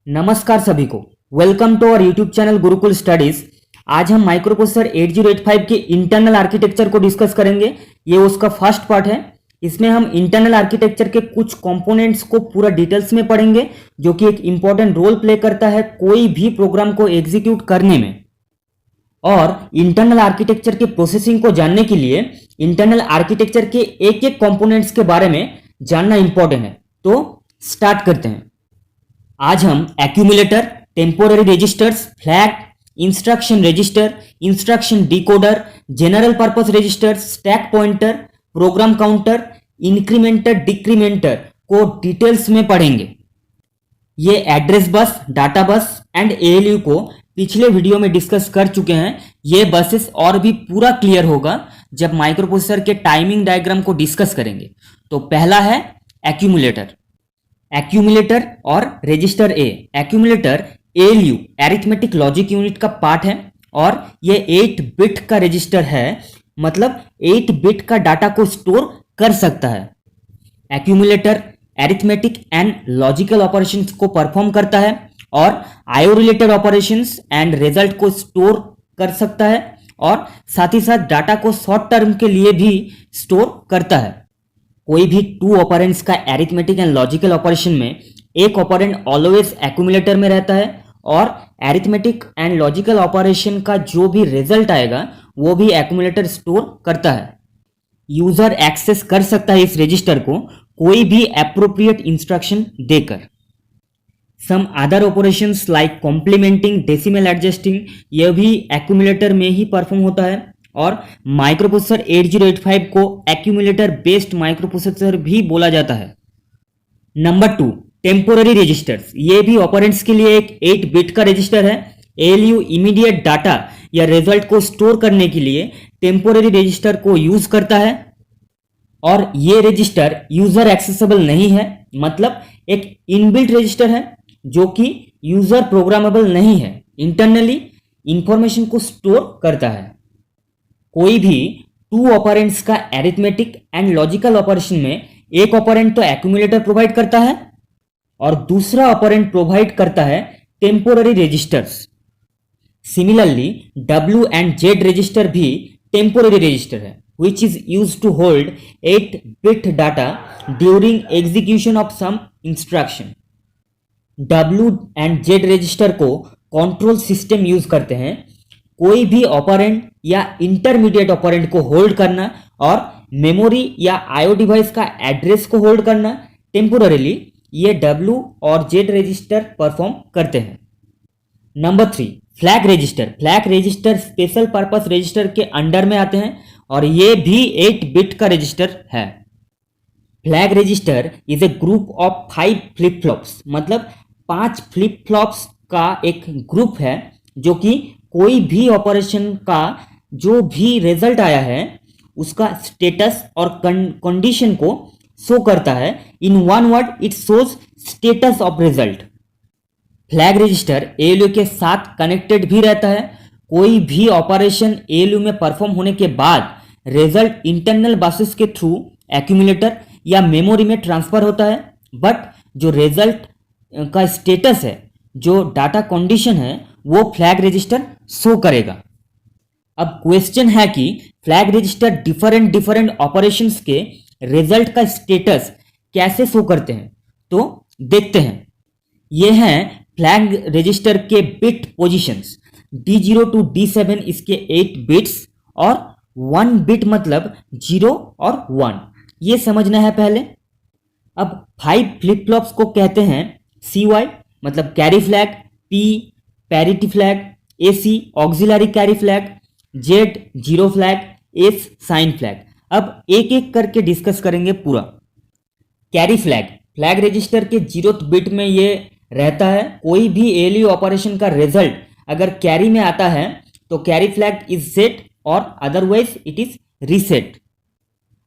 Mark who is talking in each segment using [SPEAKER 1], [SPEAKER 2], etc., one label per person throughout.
[SPEAKER 1] नमस्कार सभी को। Welcome to our YouTube channel Gurukul studies. आज हम माइक्रोप्रोसेसर 8085 के इंटरनल आर्किटेक्चर को डिस्कस करेंगे। ये उसका फर्स्ट पार्ट है। इसमें हम इंटरनल आर्किटेक्चर के कुछ कंपोनेंट्स को पूरा डिटेल्स में पढ़ेंगे, जो कि एक इंपॉर्टेंट रोल प्ले करता है कोई भी प्रोग्राम को एग्जीक्यूट करने में। और इंटरनल आर्किटेक्चर के प्रोसेसिंग को जानने के लिए इंटरनल आर्किटेक्चर के एक एक कंपोनेंट्स के बारे में जानना इंपॉर्टेंट है। तो स्टार्ट करते हैं। आज हम accumulator, temporary registers, flag, instruction register, instruction decoder, general purpose register, stack pointer, program counter, incrementer, decrementer को डिटेल्स में पढ़ेंगे। ये एड्रेस बस, डाटा बस एंड एएलयू को पिछले वीडियो में डिस्कस कर चुके हैं। ये बसेस और भी पूरा क्लियर होगा जब माइक्रोप्रोसेसर के टाइमिंग डायग्राम को डिस्कस करेंगे। तो पहला है एक्यूमुलेटर। एक्यूमुलेटर और register A. Accumulator ALU arithmetic logic unit का पार्ट है और ये 8 बिट का रजिस्टर है, मतलब 8 बिट का डाटा को स्टोर कर सकता है। Accumulator arithmetic and logical operations को परफॉर्म करता है और IO related operations and result को स्टोर कर सकता है और साथ ही साथ डाटा को शॉर्ट टर्म के लिए भी स्टोर करता है। कोई भी 2 ऑपरेंड्स का अरिथमेटिक एंड लॉजिकल ऑपरेशन में एक ऑपरेंड ऑलवेज एक्यूमुलेटर में रहता है और अरिथमेटिक एंड लॉजिकल ऑपरेशन का जो भी रिजल्ट आएगा वो भी एक्यूमुलेटर स्टोर करता है। यूजर एक्सेस कर सकता है इस रजिस्टर को कोई भी एप्रोप्रिएट इंस्ट्रक्शन देकर। Some other operations like complementing, decimal adjusting, यह भी एक्यूमुलेटर में ही परफॉर्म होता है और माइक्रोप्रोसेसर 8085 को एक्यूमुलेटर बेस्ड माइक्रोप्रोसेसर भी बोला जाता है। Number 2, temporary registers. ये भी ऑपरेंड्स के लिए एक 8 बिट का रजिस्टर है। एएलयू इमीडिएट डाटा या रिजल्ट को स्टोर करने के लिए टेम्पोररी रजिस्टर को यूज करता है और ये रजिस्टर यूजर एक्सेसिबल नहीं है, मतलब एक इनबिल्ट रजिस्टर है जो कि यूजर प्रोग्रामेबल नहीं है। इंटरनली इंफॉर्मेशन को स्टोर करता है। कोई भी 2 ऑपरेंड्स का अरिथमेटिक एंड लॉजिकल ऑपरेशन में एक ऑपरेंड तो एक्यूमुलेटर प्रोवाइड करता है और दूसरा ऑपरेंड प्रोवाइड करता है temporary registers. Similarly W and Z register भी टेम्पोररी रजिस्टर है which is used to hold 8 bit data during execution of some instruction. W and Z register को कंट्रोल सिस्टम यूज करते हैं कोई भी ऑपरेंड या इंटरमीडिएट ऑपरेंड को hold करना और मेमोरी या आईओ डिवाइस का एड्रेस को होल्ड करना। टेम्पोररीली ये W और Z रजिस्टर परफॉर्म करते हैं। Number 3, flag register. Flag register special purpose register के अंडर में आते हैं और ये भी 8 बिट का रजिस्टर है। Flag register is a group of 5 flip flops, मतलब 5 फ्लिप फ्लॉप्स का एक ग्रुप है जो कि कोई भी ऑपरेशन का जो भी रिजल्ट आया है उसका स्टेटस और कंडीशन को शो करता है। In one word, it shows status of result. Flag register ALU के साथ कनेक्टेड भी रहता है। कोई भी ऑपरेशन एएलयू में परफॉर्म होने के बाद रिजल्ट इंटरनल बसेस के थ्रू एक्यूमुलेटर या मेमोरी में ट्रांसफर होता है, बट जो रिजल्ट का स्टेटस है, जो डाटा कंडीशन है, वो फ्लैग रजिस्टर शो करेगा। अब क्वेश्चन है कि फ्लैग रजिस्टर डिफरेंट ऑपरेशंस के रिजल्ट का स्टेटस कैसे शो करते हैं, तो देखते हैं। ये हैं फ्लैग रजिस्टर के bit positions. D0 to D7 इसके 8 बिट्स और 1 बिट मतलब 0 और 1, ये समझना है पहले। अब 5 फ्लिप फ्लॉप्स को कहते हैं CY, मतलब carry flag, P parity flag, AC auxiliary carry flag, Z zero flag, S sign flag. अब एक एक करके डिस्कस करेंगे पूरा। कैरी फ्लैग, फ्लैग रजिस्टर के 0th बिट में ये रहता है। कोई भी एएलयू ऑपरेशन का रिजल्ट अगर कैरी में आता है तो कैरी फ्लैग इज सेट और अदरवाइज इट इज रीसेट।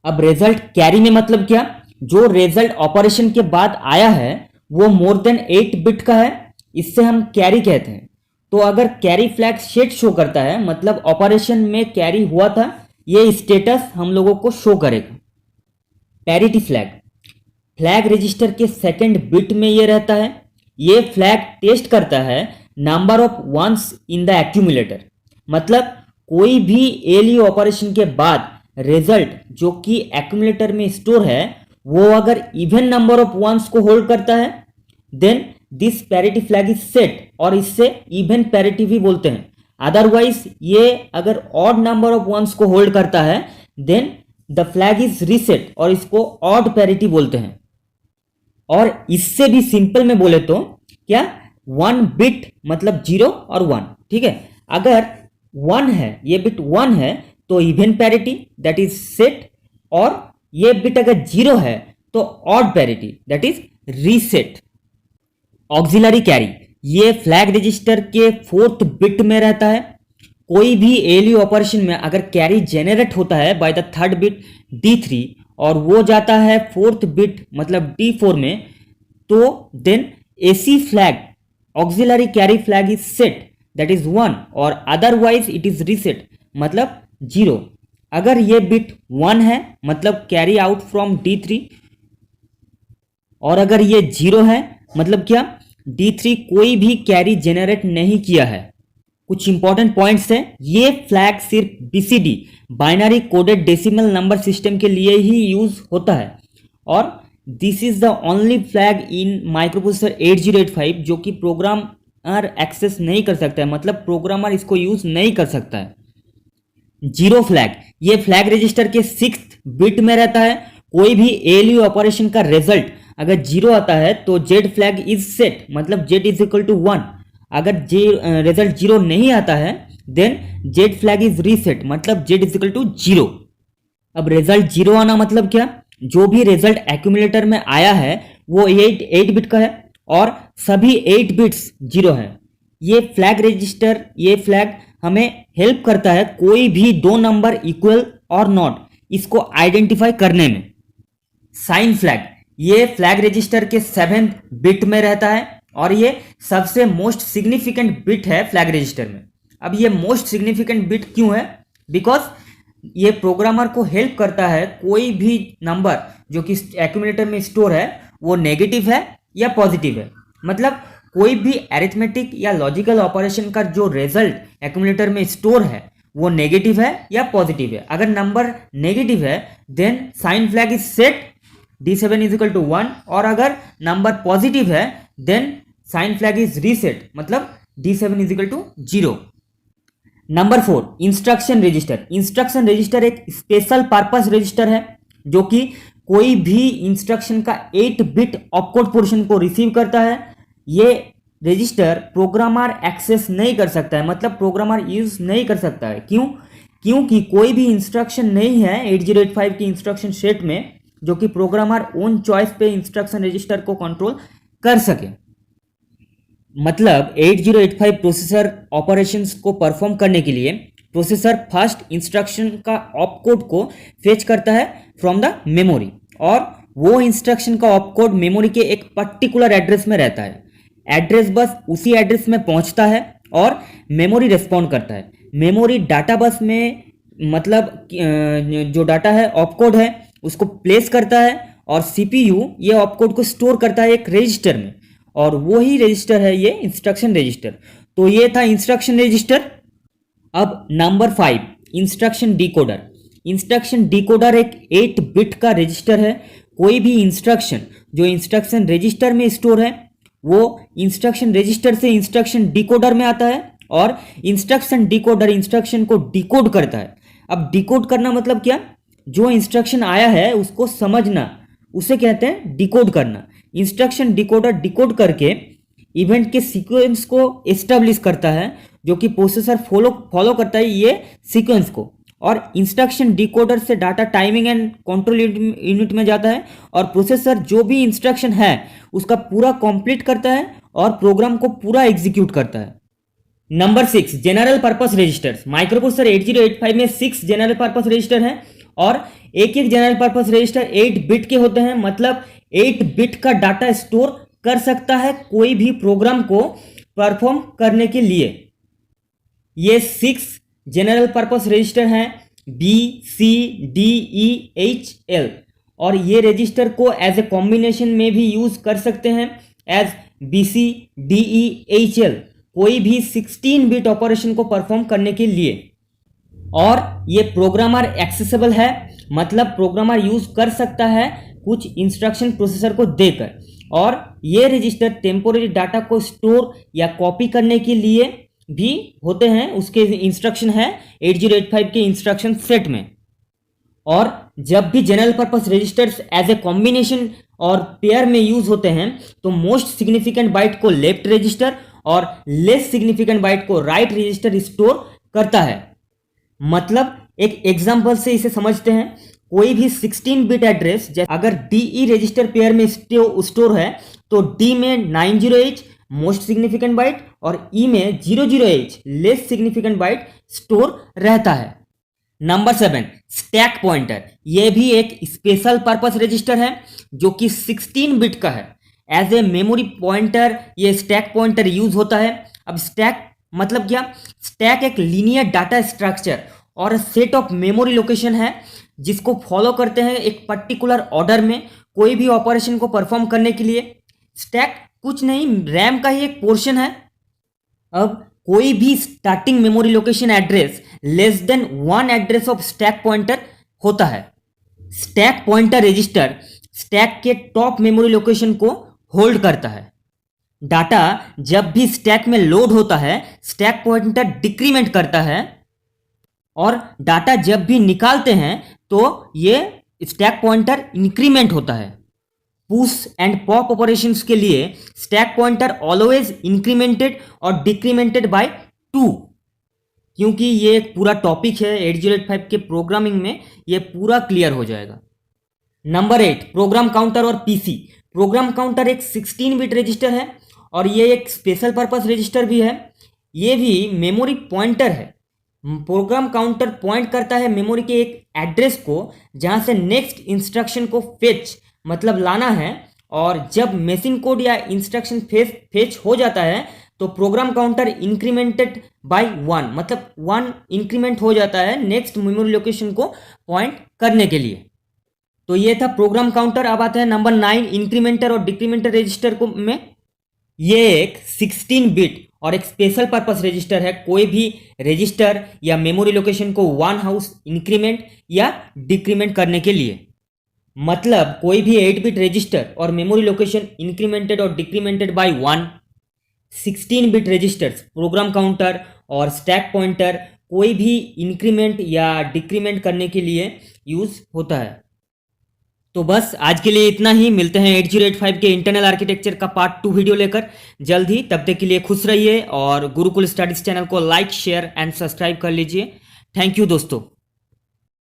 [SPEAKER 1] अब रिजल्ट कैरी में मतलब क्या, जो रिजल्ट ऑपरेशन के बाद आया है वो मोर देन 8 बिट का है, इससे हम कैरी कहते हैं। तो अगर कैरी फ्लैग सेट शो करता है मतलब ऑपरेशन में कैरी हुआ था, ये स्टेटस हम लोगों को शो करेगा। पैरिटी फ्लैग, फ्लैग रजिस्टर के सेकंड बिट में ये रहता है। ये फ्लैग टेस्ट करता है number of ones in the accumulator, मतलब कोई भी एलयू ऑपरेशन के बाद रिजल्ट जो कि एक्यूमुलेटर में स्टोर है वो अगर इवन नंबर ऑफ वंस को होल्ड करता है then this parity flag is set, और इससे इवन पैरिटी भी बोलते हैं। अदरवाइज ये अगर ऑड नंबर ऑफ वंस को होल्ड करता है then the flag is reset, और इसको ऑड पैरिटी बोलते हैं। और इससे भी सिंपल में बोले तो क्या, 1 बिट मतलब 0 और 1, ठीक है। अगर 1 है, ये बिट 1 है तो even parity that is set, और ये बिट अगर 0 है तो odd parity that is reset. Auxiliary carry ये फ्लैग रजिस्टर के 4th बिट में रहता है। कोई भी एलयू ऑपरेशन में अगर कैरी जेनरेट होता है by the 3rd bit D3 और वो जाता है 4th बिट मतलब D4 में, तो then AC flag auxiliary carry flag is set that is 1, और अदरवाइज इट इज रीसेट मतलब 0। अगर ये बिट 1 है मतलब कैरी आउट फ्रॉम D3, और अगर ये 0 है मतलब क्या, D3 कोई भी कैरी जेनरेट नहीं किया है। कुछ इंपॉर्टेंट पॉइंट्स हैं, ये फ्लैग सिर्फ BCD binary coded decimal number system के लिए ही यूज होता है, और this is the only flag in microprocessor 8085 जो कि प्रोग्रामर एक्सेस नहीं कर सकता है, मतलब प्रोग्रामर इसको यूज नहीं कर सकता है। 0 फ्लैग ये फ्लैग रजिस्टर के 6th बिट में रहता है। कोई भी एलयू ऑपरेशन का रिजल्ट अगर 0 आता है तो जेड फ्लैग इज सेट, मतलब जेड इज इक्वल टू 1। अगर रिजल्ट 0 नहीं आता है then Z flag is reset, मतलब जेड इज इक्वल टू 0। अब रिजल्ट 0 आना मतलब क्या, जो भी रिजल्ट एक्यूमुलेटर में आया है वो 8 बिट का है और सभी 8 बिट्स 0 है। ये फ्लैग रजिस्टर, ये फ्लैग हमें हेल्प करता है कोई भी 2 नंबर इक्वल और नॉट इसको आइडेंटिफाई करने में। साइन फ्लैग ये फ्लैग रजिस्टर के 7th बिट में रहता है और ये सबसे मोस्ट सिग्निफिकेंट बिट है फ्लैग रजिस्टर में। अब ये मोस्ट सिग्निफिकेंट बिट क्यों है, बिकॉज ये प्रोग्रामर को हेल्प करता है कोई भी नंबर जो कि एक्यूमुलेटर में स्टोर है वो नेगेटिव है या पॉजिटिव है, मतलब कोई भी अरिथमेटिक या लॉजिकल ऑपरेशन का जो रिजल्ट एक्यूमुलेटर में स्टोर है वो नेगेटिव है या पॉजिटिव है। अगर नंबर नेगेटिव है then sign flag is set D7 is equal to 1, और अगर नंबर पॉजिटिव है then sign flag is reset, मतलब D7 is equal to 0। Number 4 instruction register. Instruction register एक स्पेशल पर्पस रजिस्टर है जो कि कोई भी इंस्ट्रक्शन का 8 बिट ऑपकोड पोर्शन को रिसीव करता है। ये रजिस्टर प्रोग्रामर एक्सेस नहीं कर सकता है, मतलब प्रोग्रामर यूज नहीं कर सकता है। क्यों? क्योंकि कोई भी इंस्ट्रक्शन नहीं है 8085 की इंस्ट्रक्शन सेट में जो कि प्रोग्रामर ओन चॉइस पे इंस्ट्रक्शन रजिस्टर को कंट्रोल कर सके। मतलब 8085 प्रोसेसर ऑपरेशंस को परफॉर्म करने के लिए प्रोसेसर फर्स्ट इंस्ट्रक्शन का ऑपकोड को फेच करता है फ्रॉम द मेमोरी, और वो इंस्ट्रक्शन का ऑपकोड मेमोरी के एक पर्टिकुलर एड्रेस में रहता है। एड्रेस बस उसी एड्रेस में पहुंचता है और मेमोरी रिस्पॉन्ड करता है। मेमोरी डाटा बस में मतलब जो डाटा है ऑपकोड है उसको प्लेस करता है, और CPU ये ऑपकोड को स्टोर करता है एक रजिस्टर में, और वो ही रजिस्टर है ये इंस्ट्रक्शन रजिस्टर। तो ये था इंस्ट्रक्शन रजिस्टर। अब number 5 instruction decoder. Instruction decoder एक 8 बिट का रजिस्टर है। कोई भी इंस्ट्रक्शन जो इंस्ट्रक्शन रजिस्टर में स्टोर है वो इंस्ट्रक्शन रजिस्टर से इंस्ट्रक्शन डिकोडर में आता है, और इंस्ट्रक्शन डिकोडर इंस्ट्रक्शन को डिकोड करता है। अब डिकोड करना मतलब क्या, जो इंस्ट्रक्शन आया है उसको समझना, उसे कहते हैं डिकोड करना। इंस्ट्रक्शन डिकोडर डिकोड करके इवेंट के सीक्वेंस को एस्टेब्लिश करता है जो कि प्रोसेसर फॉलो करता है ये सीक्वेंस को, और इंस्ट्रक्शन डिकोडर से data timing and control unit में जाता है, और प्रोसेसर जो भी इंस्ट्रक्शन है उसका पूरा कंप्लीट करता है और प्रोग्राम को पूरा एग्जीक्यूट करता है। Number 6 general purpose registers. Microprocessor 8085 में 6 जनरल पर्पस रजिस्टर हैं, और एक एक जनरल पर्पस रजिस्टर 8 बिट के होते हैं, मतलब 8 बिट का डाटा स्टोर कर सकता है कोई भी प्रोग्राम को परफॉर्म करने के लिए। ये 6 जनरल पर्पस रजिस्टर हैं B, C, D, E, H, L, और ये रजिस्टर को एज ए कॉम्बिनेशन में भी यूज कर सकते हैं एज BC, DE, HL कोई भी 16 बिट ऑपरेशन को परफॉर्म करने के लिए। और ये प्रोग्रामर एक्सेसिबल है, मतलब प्रोग्रामर यूज कर सकता है कुछ इंस्ट्रक्शन प्रोसेसर को देकर। और ये रजिस्टर टेम्पोररी डाटा को स्टोर या कॉपी करने के लिए भी होते हैं, उसके इंस्ट्रक्शन है 8085 के इंस्ट्रक्शन सेट में। और जब भी general purpose registers as a combination और पेयर में यूज होते हैं तो मोस्ट सिग्निफिकेंट बाइट को लेफ्ट रजिस्टर और लेस सिग्निफिकेंट बाइट को राइट रजिस्टर स्टोर करता है। मतलब एक एग्जांपल से इसे समझते हैं। कोई भी 16 बिट एड्रेस अगर DE रजिस्टर पेयर में स्टोर है तो D में 90H मोस्ट सिग्निफिकेंट बाइट और E में 00H less significant bite store रहता है। Number 7, stack pointer. यह भी एक स्पेशल पर्पस रजिस्टर है जो कि 16 बिट का है। एज ए मेमोरी पॉइंटर ये स्टैक पॉइंटर यूज होता है। अब स्टैक मतलब क्या? स्टैक एक लीनियर डाटा स्ट्रक्चर और सेट ऑफ मेमोरी लोकेशन है जिसको फॉलो करते हैं एक पर्टिकुलर ऑर्डर में कोई भी ऑपरेशन को परफॉर्म करने के लिए। स्टैक कुछ नहीं, रैम का ही एक पोर्शन है। अब कोई भी starting memory location address less than 1 address of stack pointer होता है। स्टैक पॉइंटर रजिस्टर स्टैक के टॉप मेमोरी लोकेशन को होल्ड करता है। डाटा जब भी स्टैक में लोड होता है स्टैक पॉइंटर डिक्रीमेंट करता है, और डाटा जब भी निकालते हैं तो ये स्टैक पॉइंटर इंक्रीमेंट होता है। पुश एंड पॉप ऑपरेशंस के लिए स्टैक पॉइंटर ऑलवेज इंक्रीमेंटेड और डिक्रीमेंटेड बाय 2। क्योंकि ये एक पूरा टॉपिक है 8085 के प्रोग्रामिंग में, ये पूरा क्लियर हो जाएगा। नंबर 8, प्रोग्राम काउंटर और पीसी। प्रोग्राम काउंटर एक 16 बिट रजिस्टर है और ये एक स्पेशल पर्पस रजिस्टर भी है। ये भी मेमोरी पॉइंटर है। प्रोग्राम काउंटर पॉइंट करता है मेमोरी के एक एड्रेस को जहां से नेक्स्ट इंस्ट्रक्शन को फेच मतलब लाना है, और जब मशीन कोड या इंस्ट्रक्शन फेच हो जाता है तो प्रोग्राम काउंटर इंक्रीमेंटेड बाय 1 मतलब 1 इंक्रीमेंट हो जाता है नेक्स्ट मेमोरी लोकेशन को पॉइंट करने के लिए। तो ये था प्रोग्राम काउंटर। अब आता है नंबर 9, इंक्रीमेंटर और डिक्रीमेंटर रजिस्टर को में। ये एक 16 बिट और एक स्पेशल पर्पस रजिस्टर है। कोई भी रजिस्टर या मेमोरी लोकेशन को 1 हाउस इंक्रीमेंट या डिक्रीमेंट करने के लिए। मतलब कोई भी 8 बिट रजिस्टर और मेमोरी लोकेशन इंक्रीमेंटेड और decremented by 1। 16 bit registers, program counter और स्टैक पॉइंटर कोई भी इंक्रीमेंट या डिक्रीमेंट करने के लिए यूज होता है। तो बस आज के लिए इतना ही। मिलते हैं 8085 के इंटरनल आर्किटेक्चर का पार्ट 2 वीडियो लेकर जल्द ही। तब तक के लिए खुश रहिए और गुरुकुल स्टडीज चैनल को लाइक, शेयर एंड सब्सक्राइब कर लीजिए। थैंक यू दोस्तों।